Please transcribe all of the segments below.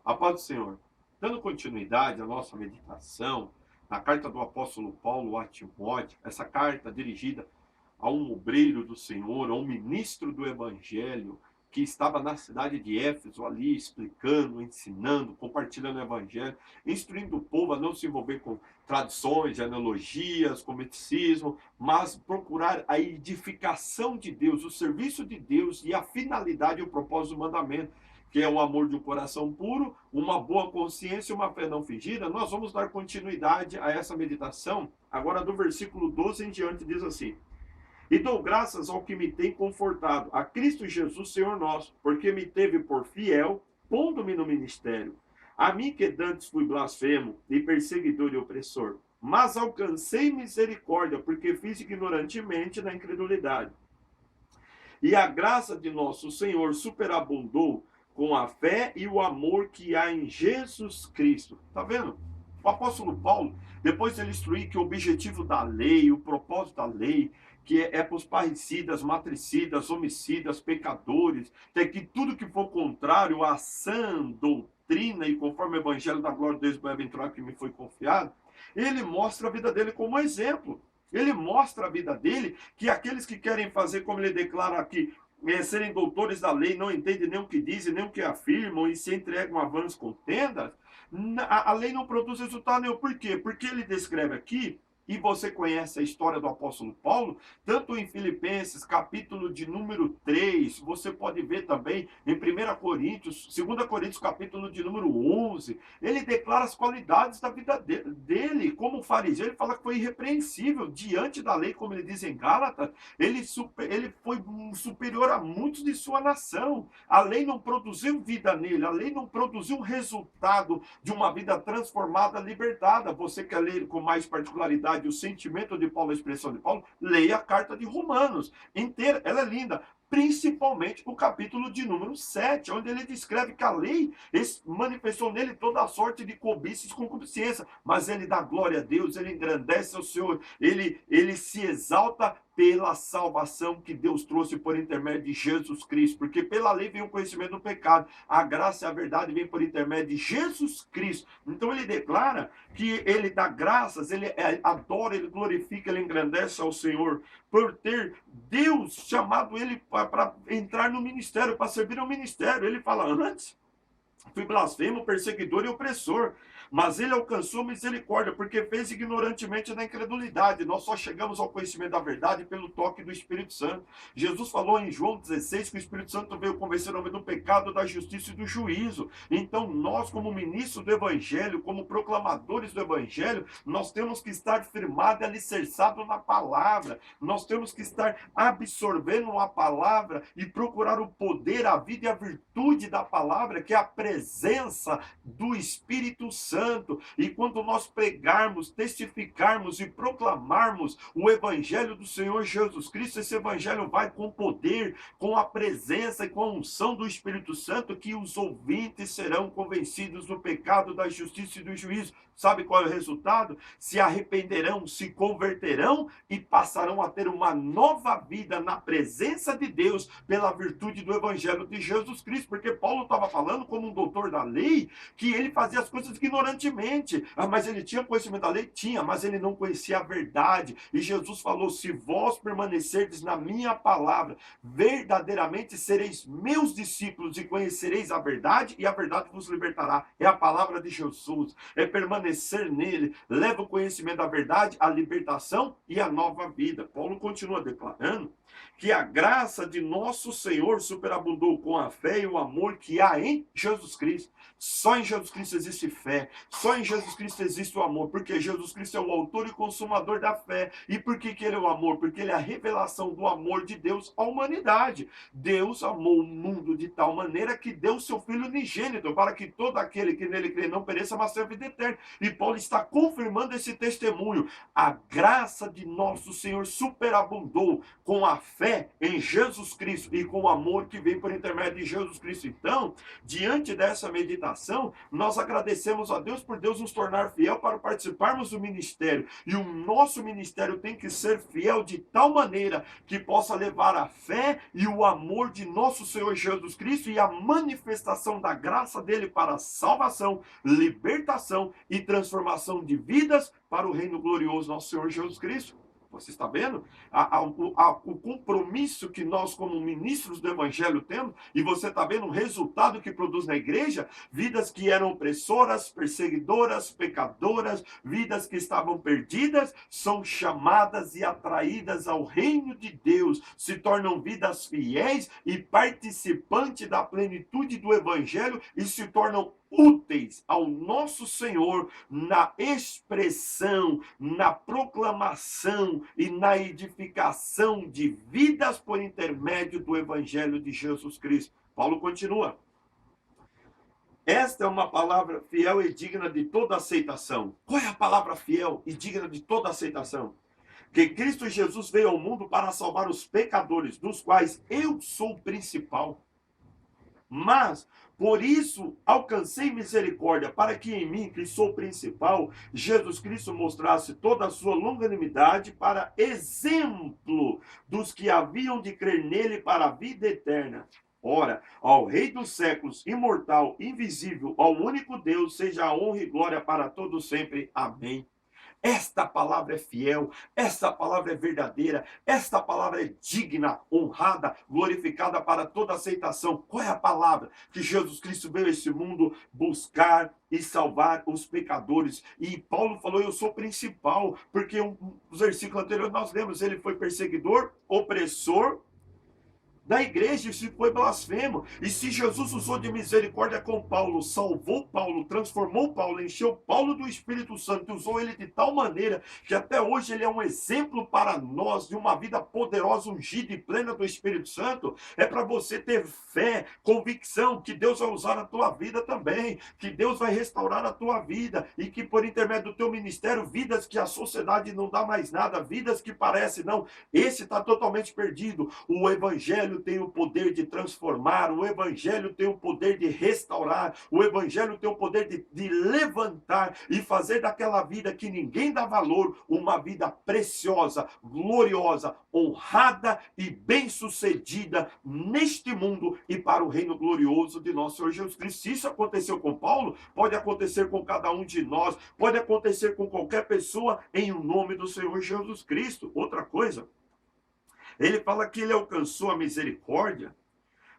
A paz do Senhor. Dando continuidade à nossa meditação na carta do apóstolo Paulo a Timóteo, essa carta dirigida a um obreiro do Senhor, a um ministro do Evangelho, que estava na cidade de Éfeso ali explicando, ensinando, compartilhando o Evangelho, instruindo o povo a não se envolver com tradições, genealogias, com misticismo, mas procurar a edificação de Deus, o serviço de Deus e a finalidade e o propósito do mandamento, que é o amor de um coração puro, uma boa consciência e uma fé não fingida. Nós vamos dar continuidade a essa meditação. Agora, do versículo 12 em diante, diz assim: E dou graças ao que me tem confortado, a Cristo Jesus, Senhor nosso, porque me teve por fiel, pondo-me no ministério. A mim que dantes fui blasfemo, e perseguidor e opressor, mas alcancei misericórdia, porque fiz ignorantemente na incredulidade. E a graça de nosso Senhor superabundou com a fé e o amor que há em Jesus Cristo. Tá vendo? O apóstolo Paulo, depois de ele instruir que o objetivo da lei, o propósito da lei, que é para os parricidas, matricidas, homicidas, pecadores, que tudo que for contrário à sã doutrina e conforme o evangelho da glória de Deus bem-aventurado que me foi confiado, ele mostra a vida dele como exemplo. Ele mostra a vida dele que aqueles que querem fazer, como ele declara aqui, serem doutores da lei, não entendem nem o que dizem, nem o que afirmam e se entregam a vãs contendas, a lei não produz resultado nenhum. Por quê? Porque ele descreve aqui, e você conhece a história do apóstolo Paulo, tanto em Filipenses, capítulo de número 3, você pode ver também em 2 Coríntios, capítulo de número 11, ele declara as qualidades da vida dele, como fariseu, ele fala que foi irrepreensível diante da lei, como ele diz em Gálatas, ele foi superior a muitos de sua nação, a lei não produziu vida nele, a lei não produziu um resultado de uma vida transformada, libertada. Você quer ler com mais particularidade o sentimento de Paulo, a expressão de Paulo? Leia a carta de Romanos inteira, ela é linda. Principalmente o capítulo de número 7, onde ele descreve que a lei manifestou nele toda a sorte de cobiça e concupiscência, mas ele dá glória a Deus, ele engrandece o Senhor, ele se exalta pela salvação que Deus trouxe por intermédio de Jesus Cristo, porque pela lei vem o conhecimento do pecado, a graça e a verdade vem por intermédio de Jesus Cristo. Então ele declara que ele dá graças, ele adora, ele glorifica, ele engrandece ao Senhor por ter Deus chamado ele para entrar no ministério, para servir ao ministério. Ele fala: antes fui blasfemo, perseguidor e opressor, mas ele alcançou misericórdia, porque fez ignorantemente na incredulidade. Nós só chegamos ao conhecimento da verdade pelo toque do Espírito Santo. Jesus falou em João 16 que o Espírito Santo veio convencer o homem do pecado, da justiça e do juízo. Então nós, como ministros do Evangelho, como proclamadores do Evangelho, nós temos que estar firmados e alicerçados na palavra. Nós temos que estar absorvendo a palavra e procurar o poder, a vida e a virtude da palavra, que é a presença do Espírito Santo. E quando nós pregarmos, testificarmos e proclamarmos o Evangelho do Senhor Jesus Cristo, esse Evangelho vai com poder, com a presença e com a unção do Espírito Santo, que os ouvintes serão convencidos do pecado, da justiça e do juízo. Sabe qual é o resultado? Se arrependerão, se converterão e passarão a ter uma nova vida na presença de Deus pela virtude do Evangelho de Jesus Cristo. Porque Paulo estava falando como um doutor da lei, que ele fazia as coisas ignorantemente. Mas ele tinha conhecimento da lei? Tinha, mas ele não conhecia a verdade. E Jesus falou: se vós permanecerdes na minha palavra, verdadeiramente sereis meus discípulos e conhecereis a verdade, e a verdade vos libertará. É a palavra de Jesus, é permanecer nele, leva o conhecimento da verdade, a libertação e a nova vida. Paulo continua declarando que a graça de nosso Senhor superabundou com a fé e o amor que há em Jesus Cristo. Só em Jesus Cristo existe fé, só em Jesus Cristo existe o amor, porque Jesus Cristo é o autor e consumador da fé. E por que ele é o amor? Porque ele é a revelação do amor de Deus à humanidade. Deus amou o mundo de tal maneira que deu seu Filho unigênito, para que todo aquele que nele crê não pereça, mas tenha vida eterna. E Paulo está confirmando esse testemunho. A graça de nosso Senhor superabundou com a fé em Jesus Cristo e com o amor que vem por intermédio de Jesus Cristo. Então, diante dessa meditação, meditação, nós agradecemos a Deus por Deus nos tornar fiel para participarmos do ministério. E o nosso ministério tem que ser fiel de tal maneira que possa levar a fé e o amor de nosso Senhor Jesus Cristo e a manifestação da graça dele para a salvação, libertação e transformação de vidas para o reino glorioso do nosso Senhor Jesus Cristo. Você está vendo o compromisso que nós, como ministros do Evangelho, temos, e você está vendo o resultado que produz na igreja? Vidas que eram opressoras, perseguidoras, pecadoras, vidas que estavam perdidas, são chamadas e atraídas ao reino de Deus, se tornam vidas fiéis e participantes da plenitude do Evangelho e se tornam úteis ao nosso Senhor na expressão, na proclamação e na edificação de vidas por intermédio do Evangelho de Jesus Cristo. Paulo continua. Esta é uma palavra fiel e digna de toda aceitação. Qual é a palavra fiel e digna de toda aceitação? Que Cristo Jesus veio ao mundo para salvar os pecadores, dos quais eu sou o principal. Mas, por isso, alcancei misericórdia, para que em mim, que sou o principal, Jesus Cristo mostrasse toda a sua longanimidade para exemplo dos que haviam de crer nele para a vida eterna. Ora, ao Rei dos séculos, imortal, invisível, ao único Deus, seja a honra e glória para todos sempre. Amém. Esta palavra é fiel, esta palavra é verdadeira, esta palavra é digna, honrada, glorificada para toda aceitação. Qual é a palavra? Que Jesus Cristo veio a esse mundo buscar e salvar os pecadores. E Paulo falou, eu sou o principal, porque os versículos anteriores nós lemos, ele foi perseguidor, opressor da igreja, isso foi blasfemo. E se Jesus usou de misericórdia com Paulo, salvou Paulo, transformou Paulo, encheu Paulo do Espírito Santo, usou ele de tal maneira que até hoje ele é um exemplo para nós de uma vida poderosa, ungida e plena do Espírito Santo, é para você ter fé, convicção que Deus vai usar a tua vida também, que Deus vai restaurar a tua vida e que por intermédio do teu ministério, vidas que a sociedade não dá mais nada, vidas que parecem, não, esse está totalmente perdido. O Evangelho tem o poder de transformar, o Evangelho tem o poder de restaurar, o Evangelho tem o poder de levantar e fazer daquela vida que ninguém dá valor, uma vida preciosa, gloriosa, honrada e bem-sucedida neste mundo e para o reino glorioso de nosso Senhor Jesus Cristo. Se isso aconteceu com Paulo, pode acontecer com cada um de nós, pode acontecer com qualquer pessoa em nome do Senhor Jesus Cristo. Outra coisa, ele fala que ele alcançou a misericórdia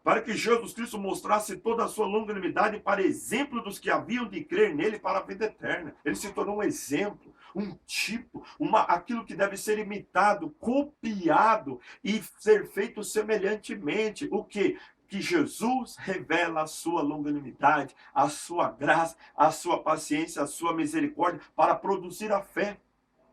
para que Jesus Cristo mostrasse toda a sua longanimidade para exemplo dos que haviam de crer nele para a vida eterna. Ele se tornou um exemplo, um tipo, aquilo que deve ser imitado, copiado e ser feito semelhantemente. O quê? Que Jesus revela a sua longanimidade, a sua graça, a sua paciência, a sua misericórdia para produzir a fé.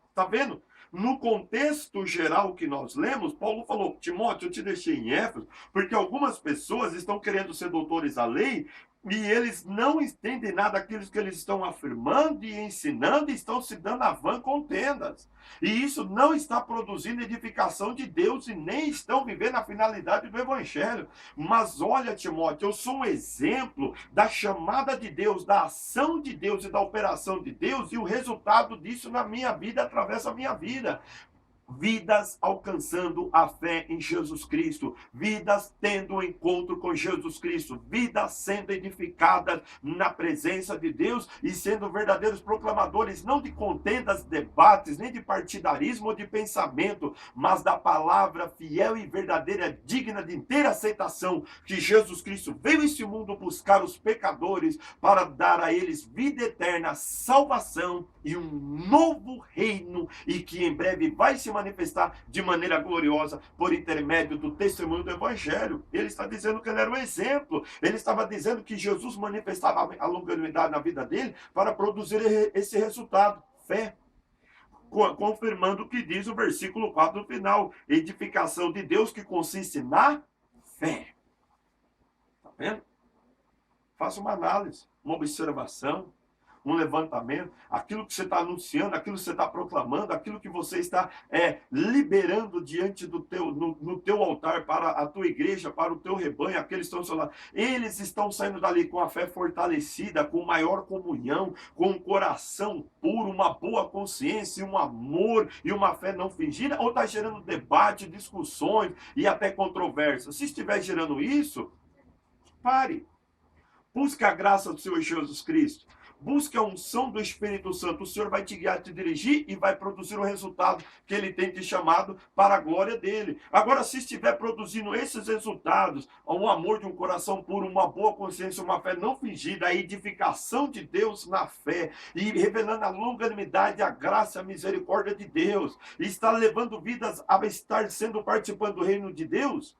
Está vendo? No contexto geral que nós lemos, Paulo falou, Timóteo, eu te deixei em Éfeso, porque algumas pessoas estão querendo ser doutores da lei e eles não entendem nada daquilo que eles estão afirmando e ensinando e estão se dando a vã contendas. E isso não está produzindo edificação de Deus e nem estão vivendo a finalidade do Evangelho. Mas olha, Timóteo, eu sou um exemplo da chamada de Deus, da ação de Deus e da operação de Deus e o resultado disso na minha vida, através da minha vida. Vidas alcançando a fé em Jesus Cristo, vidas tendo um encontro com Jesus Cristo, vidas sendo edificadas na presença de Deus e sendo verdadeiros proclamadores, não de contendas, debates, nem de partidarismo ou de pensamento, mas da palavra fiel e verdadeira, digna de inteira aceitação, que Jesus Cristo veio a este mundo buscar os pecadores para dar a eles vida eterna, salvação e um novo reino, e que em breve vai se manifestar de maneira gloriosa por intermédio do testemunho do Evangelho. Ele está dizendo que ele era um exemplo. Ele estava dizendo que Jesus manifestava a longanimidade na vida dele para produzir esse resultado, fé. Confirmando o que diz o versículo 4 no final. Edificação de Deus que consiste na fé. Está vendo? Faça uma análise, uma observação. um levantamento, aquilo que você está anunciando, aquilo que você está proclamando, aquilo que você está liberando diante do no teu altar, para a tua igreja, para o teu rebanho, aqueles que estão ao seu lado, eles estão saindo dali com a fé fortalecida, com maior comunhão, com um coração puro, uma boa consciência, um amor e uma fé não fingida, ou está gerando debate, discussões e até controvérsias? Se estiver gerando isso, pare. Busque a graça do Senhor Jesus Cristo. Busque a unção do Espírito Santo. O Senhor vai te guiar, te dirigir e vai produzir o resultado que Ele tem te chamado para a glória dele. Agora, se estiver produzindo esses resultados, um amor de um coração puro, uma boa consciência, uma fé não fingida, a edificação de Deus na fé e revelando a longanimidade, a graça, a misericórdia de Deus, e está levando vidas a estar sendo participando do reino de Deus,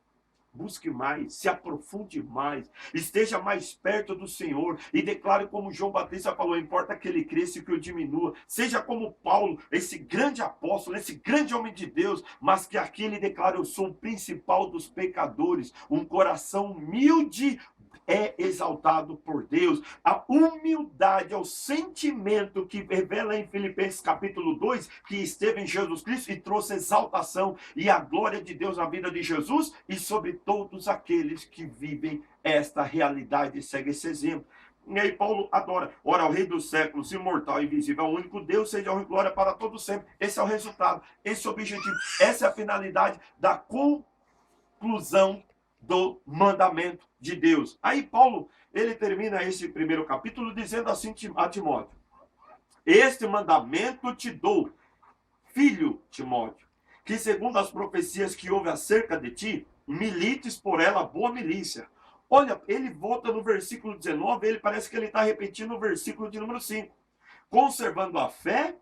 busque mais, se aprofunde mais, esteja mais perto do Senhor e declare como João Batista falou: importa que ele cresça e que eu diminua. Seja como Paulo, esse grande apóstolo, esse grande homem de Deus, mas que aqui ele declara: eu sou o principal dos pecadores. Um coração humilde é exaltado por Deus. A humildade é o sentimento que revela em Filipenses capítulo 2 que esteve em Jesus Cristo e trouxe exaltação e a glória de Deus na vida de Jesus e sobre todos aqueles que vivem esta realidade e seguem esse exemplo. E aí Paulo adora: ora, o Rei dos séculos, imortal e invisível, é o único Deus, seja honra e glória para todos sempre. Esse é o resultado, esse é o objetivo, essa é a finalidade da conclusão do mandamento de Deus. Aí Paulo, ele termina esse primeiro capítulo dizendo assim a Timóteo: este mandamento te dou, filho Timóteo, que segundo as profecias que houve acerca de ti, milites por ela boa milícia. Olha, ele volta no versículo 19, ele parece que ele está repetindo o versículo de número 5. Conservando a fé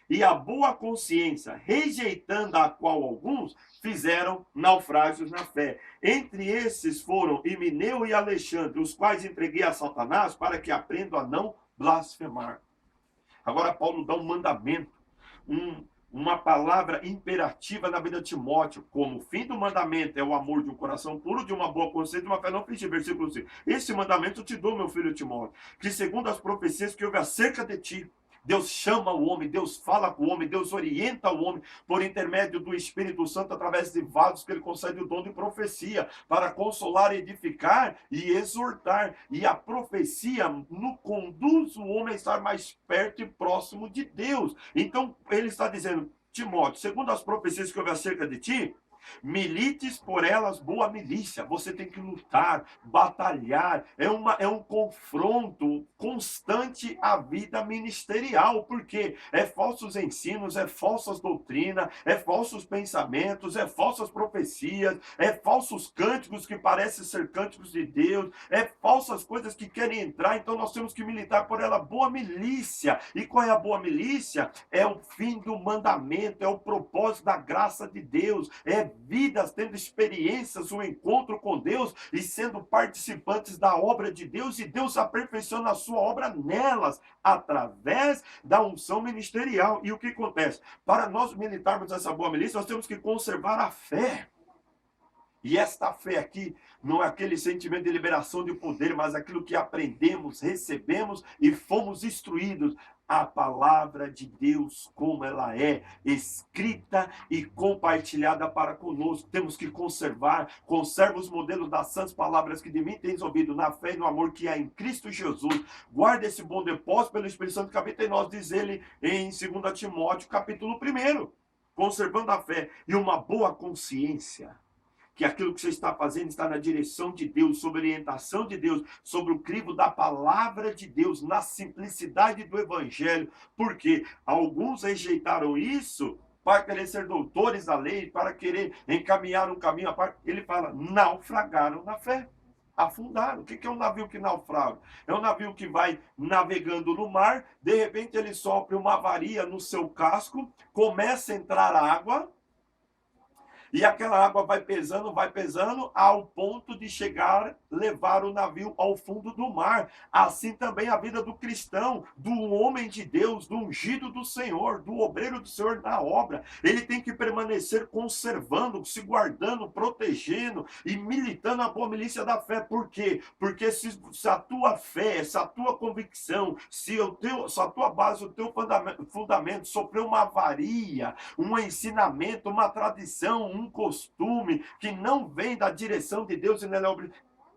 e a boa consciência, rejeitando a qual alguns fizeram naufrágios na fé. Entre esses foram Himeneu e Alexandre, os quais entreguei a Satanás para que aprendam a não blasfemar. Agora Paulo dá um mandamento, uma palavra imperativa na vida de Timóteo, como o fim do mandamento é o amor de um coração puro, de uma boa consciência, de uma fé não fingida. Versículo 5. Esse mandamento eu te dou, meu filho Timóteo, que segundo as profecias que houve acerca de ti, Deus chama o homem, Deus fala com o homem, Deus orienta o homem por intermédio do Espírito Santo, através de vasos que ele concede o dom de profecia, para consolar, edificar e exortar. E a profecia conduz o homem a estar mais perto e próximo de Deus. Então ele está dizendo: Timóteo, segundo as profecias que houve acerca de ti, milites por elas boa milícia. Você tem que lutar, batalhar. É um confronto constante à vida ministerial, porque é falsos ensinos, é falsas doutrinas, é falsos pensamentos, é falsas profecias, é falsos cânticos que parecem ser cânticos de Deus, é falsas coisas que querem entrar. Então nós temos que militar por ela boa milícia. E qual é a boa milícia? É o fim do mandamento, é o propósito da graça de Deus, é vidas tendo experiências, um encontro com Deus e sendo participantes da obra de Deus, e Deus aperfeiçoando a sua obra nelas, através da unção ministerial. E o que acontece? Para nós militarmos essa boa milícia, nós temos que conservar a fé. E esta fé aqui não é aquele sentimento de liberação de poder, mas aquilo que aprendemos, recebemos e fomos instruídos. A palavra de Deus, como ela é, escrita e compartilhada para conosco. Temos que conservar. Conserva os modelos das santas palavras que de mim tens ouvido, na fé e no amor que há em Cristo Jesus. Guarda esse bom depósito pelo Espírito Santo que habita em nós, diz ele em 2 Timóteo, capítulo 1. Conservando a fé e uma boa consciência, que aquilo que você está fazendo está na direção de Deus, sob a orientação de Deus, sobre o crivo da palavra de Deus, na simplicidade do evangelho, porque alguns rejeitaram isso para querer ser doutores da lei, para querer encaminhar um caminho à parte. Ele fala: naufragaram na fé, afundaram. O que é um navio que naufraga? É um navio que vai navegando no mar, de repente ele sofre uma avaria no seu casco, começa a entrar água, E aquela água vai pesando, ao ponto de chegar, levar o navio ao fundo do mar. Assim também a vida do cristão, do homem de Deus, do ungido do Senhor, do obreiro do Senhor na obra. Ele tem que permanecer conservando, se guardando, protegendo e militando a boa milícia da fé. Por quê? Porque se a tua fé, se a tua convicção, se a tua base, o teu fundamento sofreu uma avaria, um ensinamento, uma tradição, um costume que não vem da direção de Deus e nela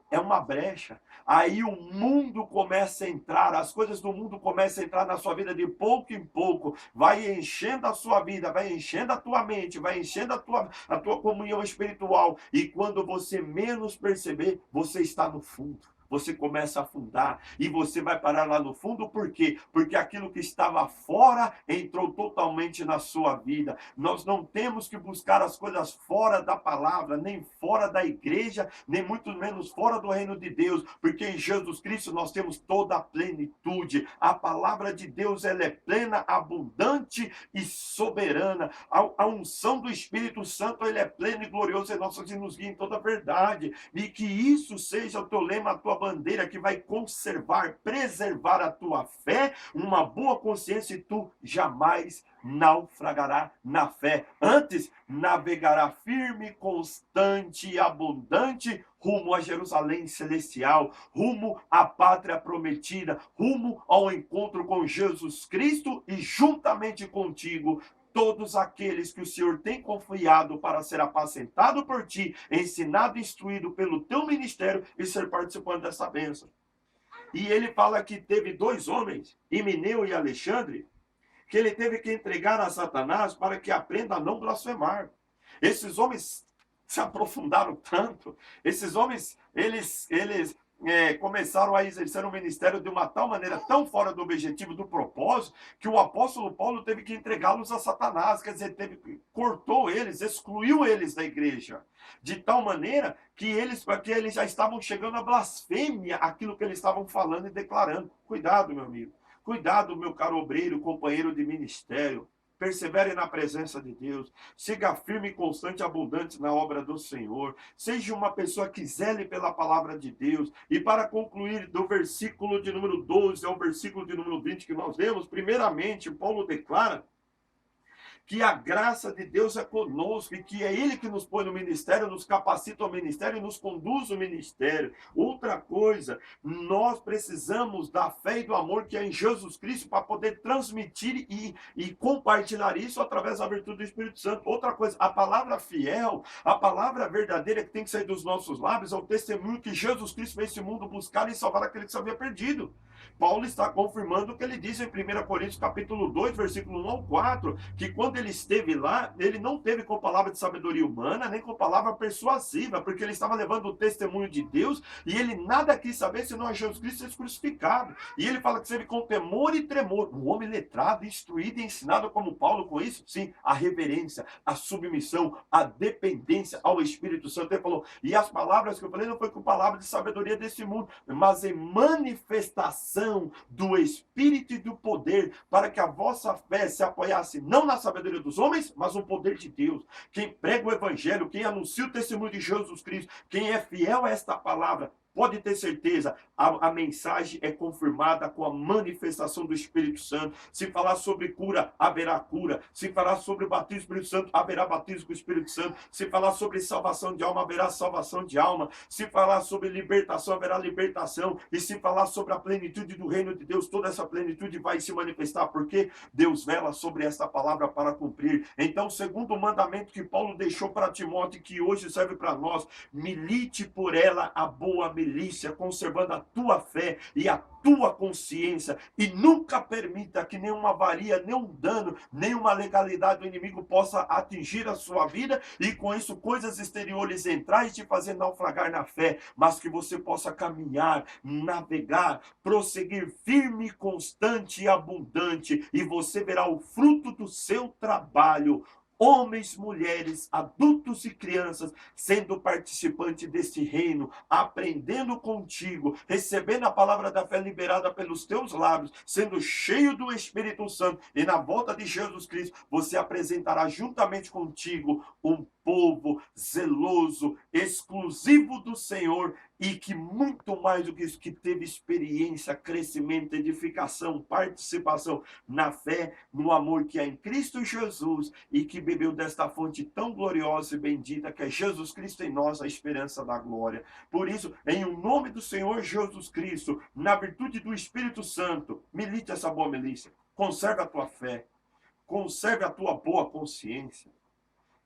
é uma brecha. Aí o mundo começa a entrar, as coisas do mundo começam a entrar na sua vida de pouco em pouco, vai enchendo a sua vida, vai enchendo a tua mente, vai enchendo a tua comunhão espiritual. E quando você menos perceber, você está no fundo. Você começa a afundar e você vai parar lá no fundo, por quê? Porque aquilo que estava fora entrou totalmente na sua vida. Nós não temos que buscar as coisas fora da palavra, nem fora da igreja, nem muito menos fora do reino de Deus, porque em Jesus Cristo nós temos toda a plenitude. A palavra de Deus, ela é plena, abundante e soberana. A unção do Espírito Santo, ele é pleno e glorioso em nós, e nos guia em toda a verdade. E que isso seja o teu lema, a tua bandeira, que vai conservar, preservar a tua fé, uma boa consciência, e tu jamais naufragará na fé. Antes, navegará firme, constante e abundante rumo a Jerusalém celestial, rumo à pátria prometida, rumo ao encontro com Jesus Cristo e juntamente contigo todos aqueles que o Senhor tem confiado para ser apacentado por ti, ensinado e instruído pelo teu ministério e ser participante dessa bênção. E ele fala que teve dois homens, Himeneu e Alexandre, que ele teve que entregar a Satanás para que aprenda a não blasfemar. Esses homens se aprofundaram tanto, esses homens, eles começaram a exercer o ministério de uma tal maneira, tão fora do objetivo, do propósito, que o apóstolo Paulo teve que entregá-los a Satanás, quer dizer, cortou eles, excluiu eles da igreja, de tal maneira que eles já estavam chegando à blasfêmia, aquilo que eles estavam falando e declarando. Cuidado, meu amigo, cuidado, meu caro obreiro, companheiro de ministério. Persevere na presença de Deus. Siga firme, constante e abundante na obra do Senhor. Seja uma pessoa que zele pela palavra de Deus. E para concluir, do versículo de número 12 ao versículo de número 20 que nós lemos, primeiramente, Paulo declara que a graça de Deus é conosco e que é Ele que nos põe no ministério, nos capacita ao ministério e nos conduz ao ministério. Outra coisa, nós precisamos da fé e do amor que é em Jesus Cristo para poder transmitir e compartilhar isso através da virtude do Espírito Santo. Outra coisa, a palavra fiel, a palavra verdadeira que tem que sair dos nossos lábios é o testemunho que Jesus Cristo veio esse mundo buscar e salvar aquele que se havia perdido. Paulo está confirmando o que ele diz em 1 Coríntios capítulo 2, versículo 1 ao 4, que quando ele esteve lá, ele não teve com palavra de sabedoria humana, nem com palavra persuasiva, porque ele estava levando o testemunho de Deus, e ele nada quis saber senão a Jesus Cristo crucificado. E ele fala que serve com temor e tremor. Um homem letrado, instruído e ensinado como Paulo com isso, sim, a reverência, a submissão, a dependência ao Espírito Santo. Ele falou, e as palavras que eu falei não foi com palavra de sabedoria desse mundo, mas em manifestação do Espírito e do poder, para que a vossa fé se apoiasse não na sabedoria dos homens, mas no poder de Deus. Quem prega o Evangelho, quem anuncia o testemunho de Jesus Cristo, quem é fiel a esta palavra, pode ter certeza, a mensagem é confirmada com a manifestação do Espírito Santo. Se falar sobre cura, haverá cura. Se falar sobre batismo do Espírito Santo, haverá batismo com o Espírito Santo. Se falar sobre salvação de alma, haverá salvação de alma. Se falar sobre libertação, haverá libertação. E se falar sobre a plenitude do reino de Deus, toda essa plenitude vai se manifestar, porque Deus vela sobre esta palavra para cumprir. Então, o segundo mandamento que Paulo deixou para Timóteo, que hoje serve para nós, milite por ela a boa milícia, conservando a tua fé e a tua consciência, e nunca permita que nenhuma avaria, nenhum dano, nenhuma legalidade do inimigo possa atingir a sua vida, e com isso coisas exteriores entrar e te fazer naufragar na fé, mas que você possa caminhar, navegar, prosseguir firme, constante e abundante, e você verá o fruto do seu trabalho, homens, mulheres, adultos e crianças, sendo participante deste reino, aprendendo contigo, recebendo a palavra da fé liberada pelos teus lábios, sendo cheio do Espírito Santo, e na volta de Jesus Cristo, você apresentará juntamente contigo um povo zeloso, exclusivo do Senhor, e que muito mais do que isso, que teve experiência, crescimento, edificação, participação na fé, no amor que há em Cristo Jesus, e que bebeu desta fonte tão gloriosa e bendita que é Jesus Cristo em nós, a esperança da glória. Por isso, em o nome do Senhor Jesus Cristo, na virtude do Espírito Santo, milite essa boa milícia, conserve a tua fé, conserve a tua boa consciência.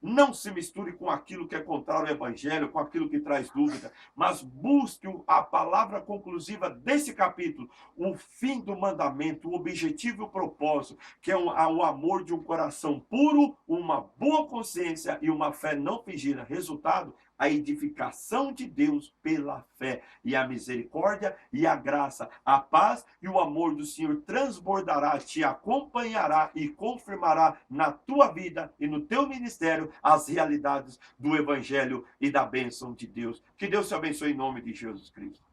Não se misture com aquilo que é contrário ao Evangelho, com aquilo que traz dúvida, mas busque a palavra conclusiva desse capítulo, o fim do mandamento, o objetivo e o propósito, que é o amor de um coração puro, uma boa consciência e uma fé não fingida. Resultado, a edificação de Deus pela fé, e a misericórdia e a graça, a paz e o amor do Senhor transbordará, te acompanhará e confirmará na tua vida e no teu ministério as realidades do Evangelho e da bênção de Deus. Que Deus te abençoe em nome de Jesus Cristo.